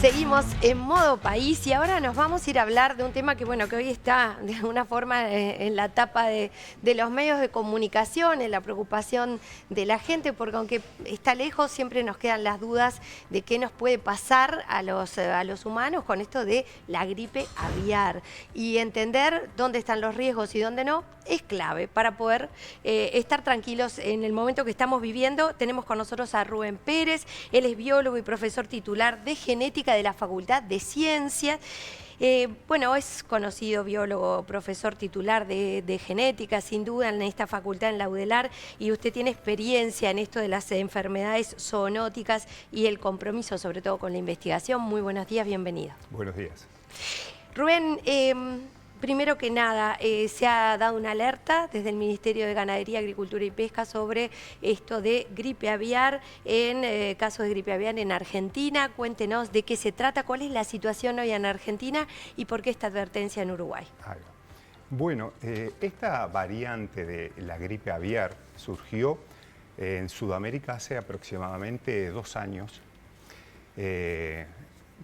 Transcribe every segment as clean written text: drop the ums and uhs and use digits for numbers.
Seguimos en modo país y ahora nos vamos a ir a hablar de un tema que, bueno, que hoy está de alguna forma en la tapa de los medios de comunicación, en la preocupación de la gente, porque aunque está lejos, siempre nos quedan las dudas de qué nos puede pasar a los humanos con esto de la gripe aviar. Y entender dónde están los riesgos y dónde no es clave para poder estar tranquilos en el momento que estamos viviendo. Tenemos con nosotros a Rubén Pérez, él es biólogo y profesor titular de genética de la Facultad de Ciencias. Bueno, es conocido biólogo, profesor titular de genética, sin duda, en esta facultad en la UDELAR, y usted tiene experiencia en esto de las enfermedades zoonóticas y el compromiso, sobre todo, con la investigación. Muy buenos días, bienvenido. Buenos días. Rubén, primero que nada, se ha dado una alerta desde el Ministerio de Ganadería, Agricultura y Pesca sobre esto de gripe aviar, en casos de gripe aviar en Argentina. Cuéntenos de qué se trata, cuál es la situación hoy en Argentina y por qué esta advertencia en Uruguay. Bueno, esta variante de la gripe aviar surgió en Sudamérica hace aproximadamente 2 años.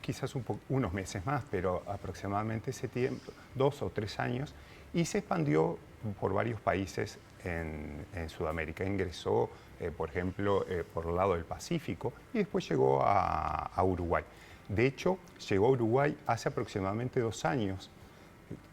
Quizás unos meses más, pero aproximadamente ese tiempo, 2 o 3 años, y se expandió por varios países en Sudamérica. Ingresó, por ejemplo, por el lado del Pacífico y después llegó a Uruguay. De hecho, llegó a Uruguay hace aproximadamente 2 años.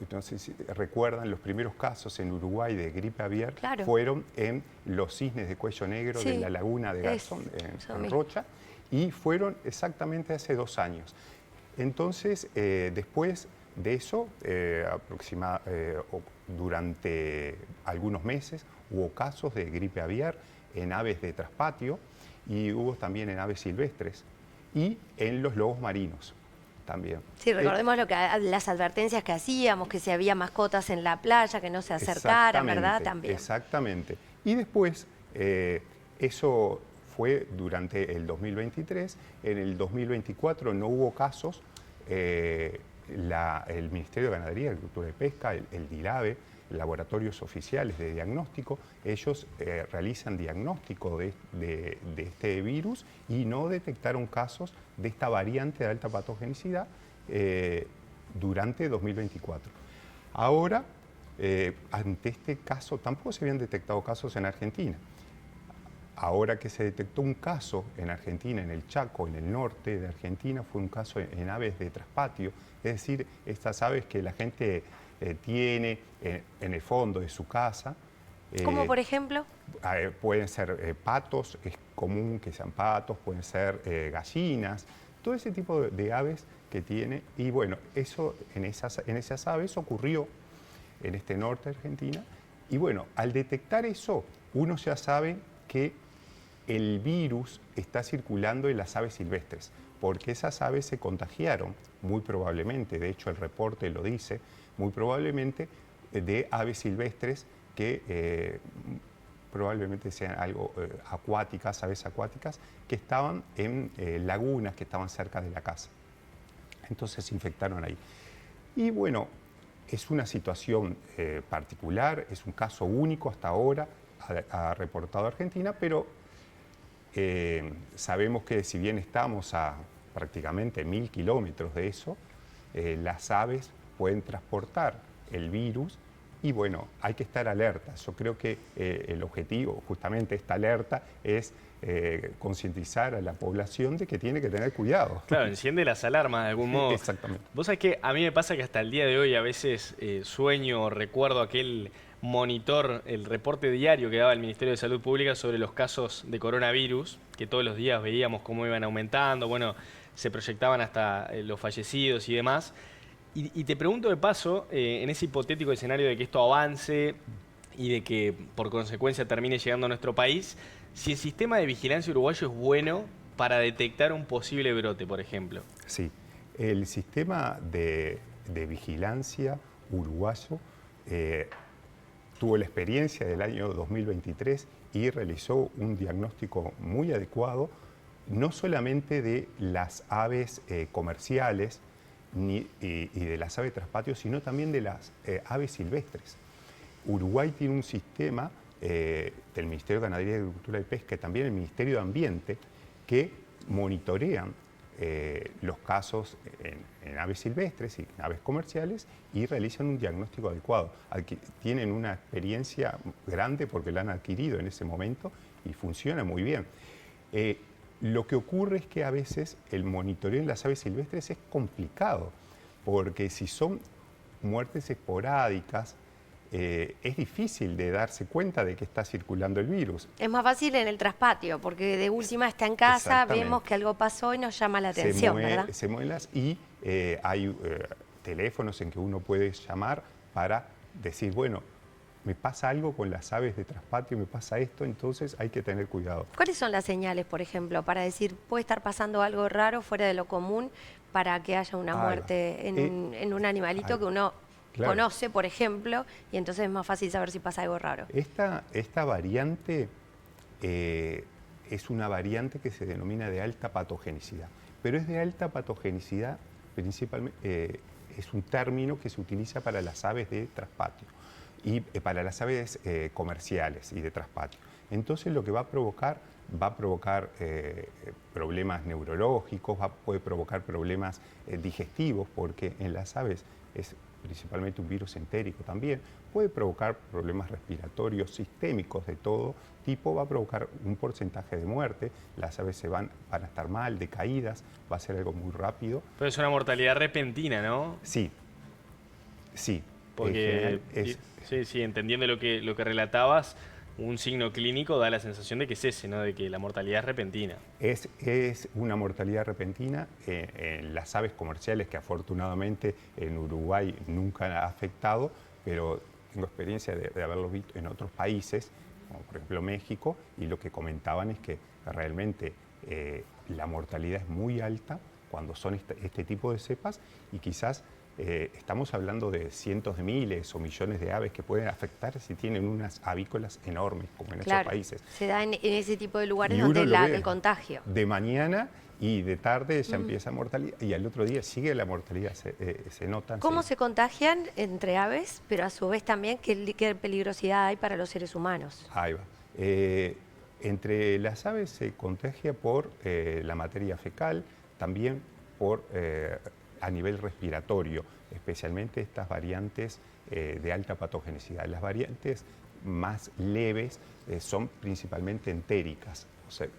Entonces, si recuerdan, los primeros casos en Uruguay de gripe aviar fueron en los cisnes de cuello negro de la laguna de Garzón, en Rocha, y fueron exactamente hace 2 años. Entonces, después de eso, durante algunos meses, hubo casos de gripe aviar en aves de traspatio y hubo también en aves silvestres y en los lobos marinos también. Sí, recordemos las advertencias que hacíamos, que si había mascotas en la playa, que no se acercaran, ¿verdad? También. Exactamente. Y después, eso fue durante el 2023. En el 2024 no hubo casos. El Ministerio de Ganadería, Agricultura y Pesca, el DILABE, laboratorios oficiales de diagnóstico, ellos realizan diagnóstico de este virus y no detectaron casos de esta variante de alta patogenicidad durante 2024. Ahora, ante este caso, tampoco se habían detectado casos en Argentina. Ahora que se detectó un caso en Argentina, en el Chaco, en el norte de Argentina, fue un caso en aves de traspatio, es decir, estas aves que la gente tiene en el fondo de su casa. ¿Cómo, por ejemplo? Pueden ser patos, es común que sean patos, pueden ser gallinas, todo ese tipo de aves que tiene. Y bueno, eso en esas aves ocurrió en este norte de Argentina. Y bueno, al detectar eso, uno ya sabe que el virus está circulando en las aves silvestres, porque esas aves se contagiaron, muy probablemente, de hecho el reporte lo dice, muy probablemente de aves silvestres que probablemente sean algo acuáticas, aves acuáticas, que estaban en lagunas que estaban cerca de la casa. Entonces se infectaron ahí. Y bueno, es una situación particular, es un caso único hasta ahora, ha reportado Argentina, pero sabemos que si bien estamos a prácticamente 1000 kilómetros de eso, las aves pueden transportar el virus y bueno, hay que estar alerta. Yo creo que el objetivo, justamente esta alerta, es concientizar a la población de que tiene que tener cuidado. Claro, enciende las alarmas de algún modo. Exactamente. Vos sabés que a mí me pasa que hasta el día de hoy a veces sueño o recuerdo aquel monitor, el reporte diario que daba el Ministerio de Salud Pública sobre los casos de coronavirus, que todos los días veíamos cómo iban aumentando, bueno, se proyectaban hasta los fallecidos y demás. Y te pregunto de paso, en ese hipotético escenario de que esto avance y de que por consecuencia termine llegando a nuestro país, si el sistema de vigilancia uruguayo es bueno para detectar un posible brote, por ejemplo. Sí, el sistema de vigilancia uruguayo tuvo la experiencia del año 2023 y realizó un diagnóstico muy adecuado, no solamente de las aves comerciales y de las aves traspatio, sino también de las aves silvestres. Uruguay tiene un sistema del Ministerio de Ganadería, Agricultura y Pesca y también el Ministerio de Ambiente que monitorean los casos en aves silvestres y en aves comerciales y realizan un diagnóstico adecuado. Tienen una experiencia grande porque la han adquirido en ese momento y funciona muy bien. Lo que ocurre es que a veces el monitoreo en las aves silvestres es complicado, porque si son muertes esporádicas, es difícil de darse cuenta de que está circulando el virus. Es más fácil en el traspatio, porque de última está en casa, Exactamente. vemos que algo pasó y nos llama la atención, ¿verdad? Se mueven y hay teléfonos en que uno puede llamar para decir, bueno, me pasa algo con las aves de traspatio, me pasa esto, entonces hay que tener cuidado. ¿Cuáles son las señales, por ejemplo, para decir, puede estar pasando algo raro, fuera de lo común, para que haya una muerte en un animalito que uno conoce, por ejemplo, y entonces es más fácil saber si pasa algo raro? Esta variante es una variante que se denomina de alta patogenicidad, pero es de alta patogenicidad principalmente, es un término que se utiliza para las aves de traspatio y para las aves comerciales y de traspatio. Entonces lo que va a provocar problemas neurológicos, puede provocar problemas digestivos, porque en las aves es principalmente un virus entérico también, puede provocar problemas respiratorios sistémicos de todo tipo, va a provocar un porcentaje de muerte, las aves van a estar mal, decaídas, va a ser algo muy rápido. Pero es una mortalidad repentina, ¿no? Sí, sí. Porque, sí, entendiendo lo que relatabas, un signo clínico da la sensación de que es ese, ¿no? De que la mortalidad es repentina. Es una mortalidad repentina en las aves comerciales, que afortunadamente en Uruguay nunca ha afectado, pero tengo experiencia de haberlo visto en otros países, como por ejemplo México, y lo que comentaban es que realmente la mortalidad es muy alta cuando son este tipo de cepas, y quizás estamos hablando de cientos de miles o millones de aves que pueden afectar si tienen unas avícolas enormes, como en esos países. Se da en ese tipo de lugares y donde el contagio. De mañana y de tarde ya empieza mortalidad, y al otro día sigue la mortalidad, se nota. ¿Cómo se contagian entre aves, pero a su vez también qué peligrosidad hay para los seres humanos? Ahí va. Entre las aves se contagia por la materia fecal, también por a nivel respiratorio, especialmente estas variantes de alta patogenicidad. Las variantes más leves son principalmente entéricas,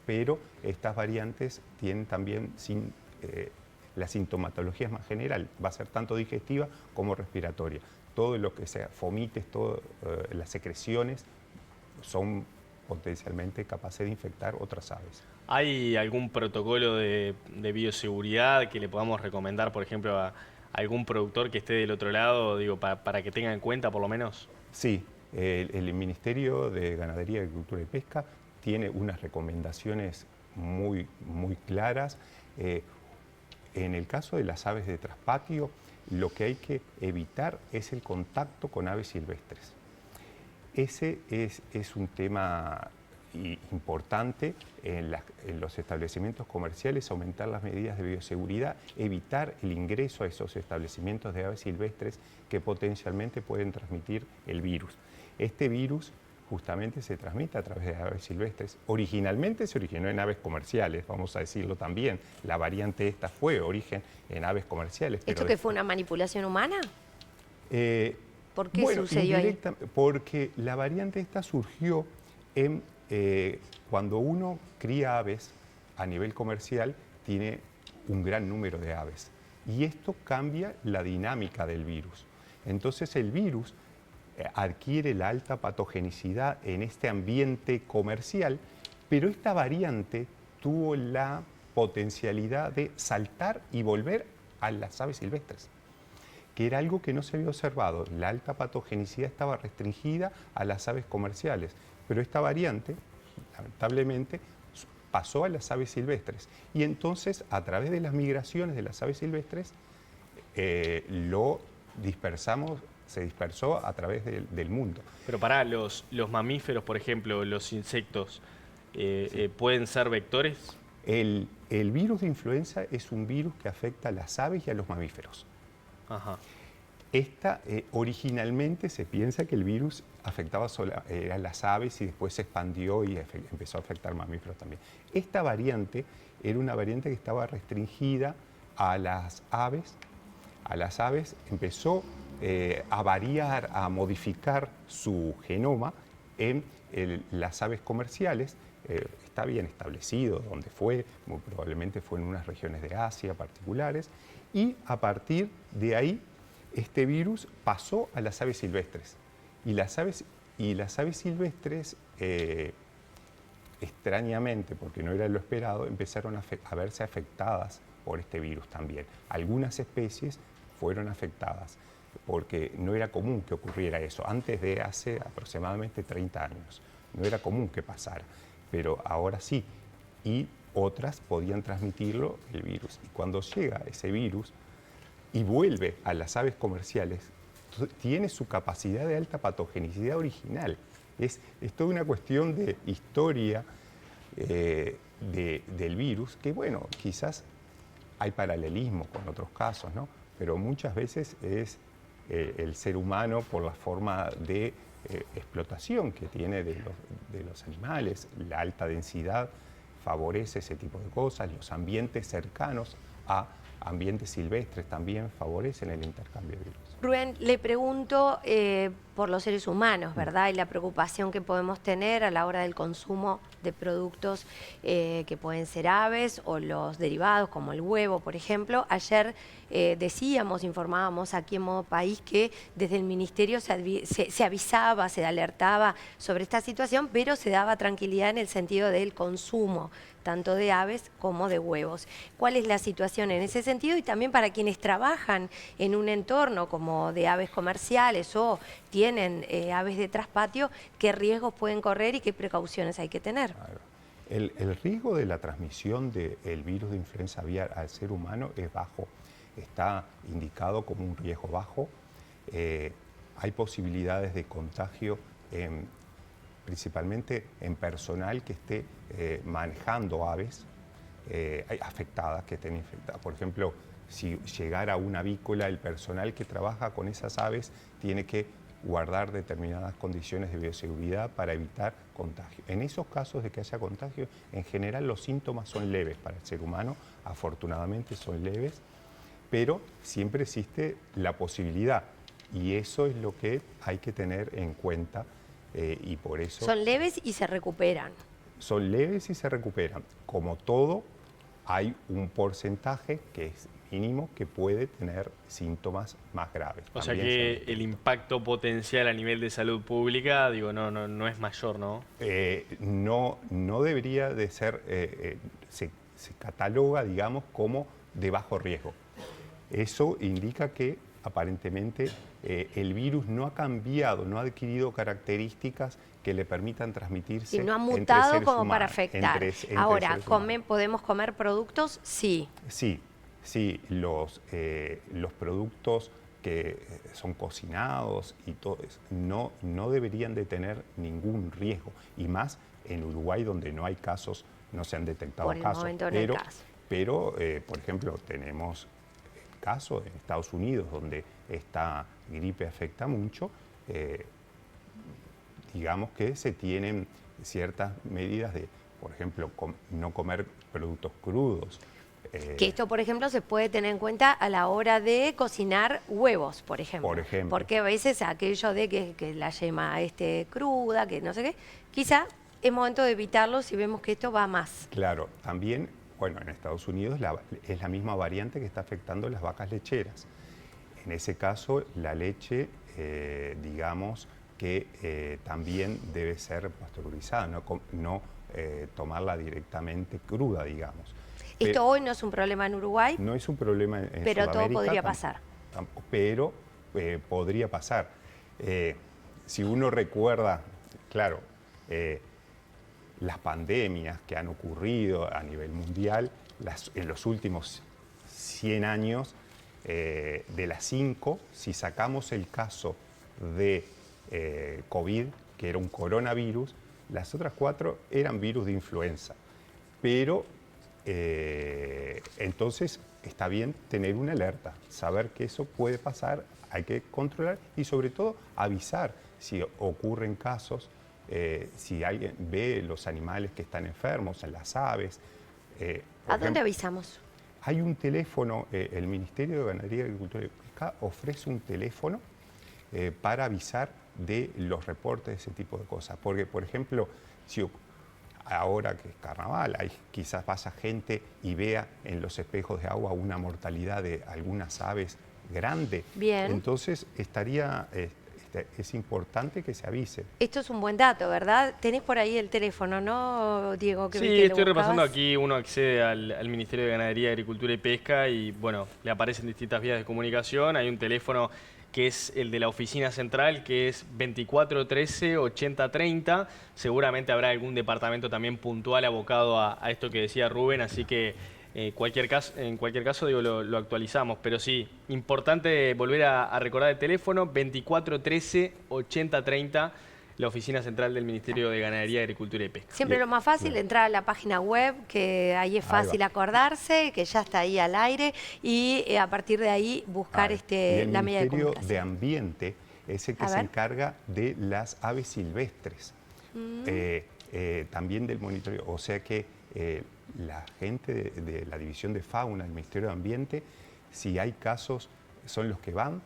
pero estas variantes tienen también la sintomatología es más general, va a ser tanto digestiva como respiratoria. Todo lo que sea fomites, todas las secreciones son potencialmente capaces de infectar otras aves. ¿Hay algún protocolo de bioseguridad que le podamos recomendar, por ejemplo, a algún productor que esté del otro lado, digo, para que tenga en cuenta por lo menos? Sí, el Ministerio de Ganadería, Agricultura y Pesca tiene unas recomendaciones muy claras. En el caso de las aves de traspatio, lo que hay que evitar es el contacto con aves silvestres. Ese es un tema importante en los establecimientos comerciales, aumentar las medidas de bioseguridad, evitar el ingreso a esos establecimientos de aves silvestres que potencialmente pueden transmitir el virus. Este virus justamente se transmite a través de aves silvestres. Originalmente se originó en aves comerciales, vamos a decirlo también. La variante esta fue origen en aves comerciales. ¿Esto que fue una manipulación humana? ¿Por qué sucedió ahí? Porque la variante esta surgió cuando uno cría aves a nivel comercial, tiene un gran número de aves. Y esto cambia la dinámica del virus. Entonces el virus adquiere la alta patogenicidad en este ambiente comercial, pero esta variante tuvo la potencialidad de saltar y volver a las aves silvestres, que era algo que no se había observado. La alta patogenicidad estaba restringida a las aves comerciales, pero esta variante, lamentablemente, pasó a las aves silvestres. Y entonces, a través de las migraciones de las aves silvestres, se dispersó a través del mundo. Pero para los mamíferos, por ejemplo, los insectos, ¿pueden ser vectores? El virus de influenza es un virus que afecta a las aves y a los mamíferos. Ajá. Originalmente se piensa que el virus afectaba a las aves y después se expandió y empezó a afectar mamíferos también. Esta variante era una variante que estaba restringida a las aves. A las aves empezó a variar, a modificar su genoma en las aves comerciales. Está bien establecido dónde fue, muy probablemente fue en unas regiones de Asia particulares, y a partir de ahí este virus pasó a las aves silvestres. Y las aves silvestres, extrañamente, porque no era lo esperado, empezaron a verse afectadas por este virus también. Algunas especies fueron afectadas, porque no era común que ocurriera eso. Antes de hace aproximadamente 30 años, no era común que pasara, pero ahora sí. Y otras podían transmitirlo el virus. Y cuando llega ese virus y vuelve a las aves comerciales, tiene su capacidad de alta patogenicidad original. Es toda una cuestión de historia del virus, que bueno, quizás hay paralelismo con otros casos, ¿no? Pero muchas veces es el ser humano, por la forma de explotación que tiene de los animales, la alta densidad favorece ese tipo de cosas, los ambientes cercanos a ambientes silvestres también favorecen el intercambio de virus. Rubén, le pregunto por los seres humanos, ¿verdad? Y la preocupación que podemos tener a la hora del consumo de productos que pueden ser aves o los derivados, como el huevo, por ejemplo. Ayer informábamos aquí en Modo País que desde el Ministerio se avisaba, se alertaba sobre esta situación, pero se daba tranquilidad en el sentido del consumo, tanto de aves como de huevos. ¿Cuál es la situación en ese sentido? Y también para quienes trabajan en un entorno como de aves comerciales o tienen aves de traspatio, ¿qué riesgos pueden correr y qué precauciones hay que tener? Claro. El riesgo de la transmisión del virus de influenza aviar al ser humano es bajo. Está indicado como un riesgo bajo. Hay posibilidades de contagio principalmente en personal que esté manejando aves afectadas, que estén infectadas. Por ejemplo, si llegara una avícola, el personal que trabaja con esas aves tiene que guardar determinadas condiciones de bioseguridad para evitar contagio. En esos casos de que haya contagio, en general los síntomas son leves para el ser humano, afortunadamente son leves, pero siempre existe la posibilidad y eso es lo que hay que tener en cuenta y por eso... Son leves y se recuperan. Son leves y se recuperan. Como todo, hay un porcentaje que es mínimo que puede tener síntomas más graves. O sea que el impacto potencial a nivel de salud pública, digo, no es mayor, ¿no? No debería de ser, se cataloga, digamos, como de bajo riesgo. Eso indica que aparentemente el virus no ha cambiado, no ha adquirido características que le permitan transmitirse. Y no ha mutado como humanos, para afectar. Ahora, ¿podemos comer productos? Sí. Sí, los productos que son cocinados y todo eso, no deberían de tener ningún riesgo. Y más en Uruguay, donde no hay casos, no se han detectado por el casos. Momento no hay caso. Pero por ejemplo, tenemos casos en Estados Unidos donde esta gripe afecta mucho. Digamos que se tienen ciertas medidas de, por ejemplo, no comer productos crudos. Que esto, por ejemplo, se puede tener en cuenta a la hora de cocinar huevos, por ejemplo. Porque a veces aquello de que la yema esté cruda, que no sé qué, quizá es momento de evitarlo si vemos que esto va más. Claro, también, bueno, en Estados Unidos es la misma variante que está afectando las vacas lecheras. En ese caso, la leche, digamos, que también debe ser pasteurizada, no tomarla directamente cruda, digamos. Esto hoy no es un problema en Uruguay. No es un problema en pero Sudamérica, todo podría pasar. Pero podría pasar. Si uno recuerda, claro, las pandemias que han ocurrido a nivel mundial, en los últimos 100 años, de las 5, si sacamos el caso de COVID, que era un coronavirus, las otras 4 eran virus de influenza. Pero entonces está bien tener una alerta, saber que eso puede pasar, hay que controlar y sobre todo avisar si ocurren casos, si alguien ve los animales que están enfermos, en las aves. ¿A dónde avisamos? Hay un teléfono, el Ministerio de Ganadería, Agricultura y Pesca ofrece un teléfono para avisar de los reportes de ese tipo de cosas. Porque, por ejemplo, si ahora que es carnaval, quizás pasa gente y vea en los espejos de agua una mortalidad de algunas aves grande. Bien. Entonces es importante que se avise. Esto es un buen dato, ¿verdad? Tenés por ahí el teléfono, ¿no, Diego? Que vi Sí, que lo estoy repasando buscabas. aquí, uno accede al Ministerio de Ganadería, Agricultura y Pesca y bueno, le aparecen distintas vías de comunicación. Hay un teléfono que es el de la oficina central, que es 2413-8030. Seguramente habrá algún departamento también puntual abocado a esto que decía Rubén, así que en cualquier caso digo, lo actualizamos. Pero sí, importante volver a recordar el teléfono, 2413-8030, la oficina central del Ministerio de Ganadería, Agricultura y Pesca. Siempre lo más fácil, entrar a la página web, que ahí es fácil acordarse, que ya está ahí al aire, y a partir de ahí buscar Y el la medida de Ministerio de comunicación. Ambiente es el que se encarga de las aves silvestres, también del monitoreo. O sea que la gente de la División de Fauna del Ministerio de Ambiente, si hay casos, son los que van.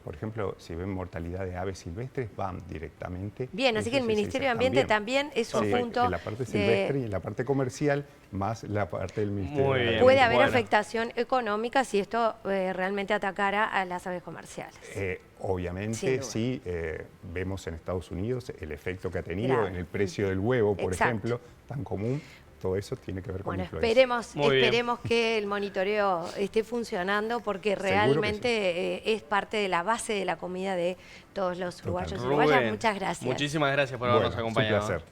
Por ejemplo, si ven mortalidad de aves silvestres, van directamente. Bien, así que el Ministerio de Ambiente también es un punto. En la parte silvestre y en la parte comercial, más la parte del Ministerio Muy de bien. Ambiente. Puede haber Bueno. afectación económica si esto realmente atacara a las aves comerciales. Obviamente, sí, vemos en Estados Unidos el efecto que ha tenido Claro. en el precio del huevo, por Exacto. ejemplo, tan común. Todo eso tiene que ver con Bueno, influencia. Muy bien. esperemos que el monitoreo esté funcionando porque Seguro que realmente es parte de la base de la comida de todos los uruguayos y Totalmente. uruguayas. Rubén, Muchas gracias. muchísimas gracias por Bueno, habernos es un acompañado. placer.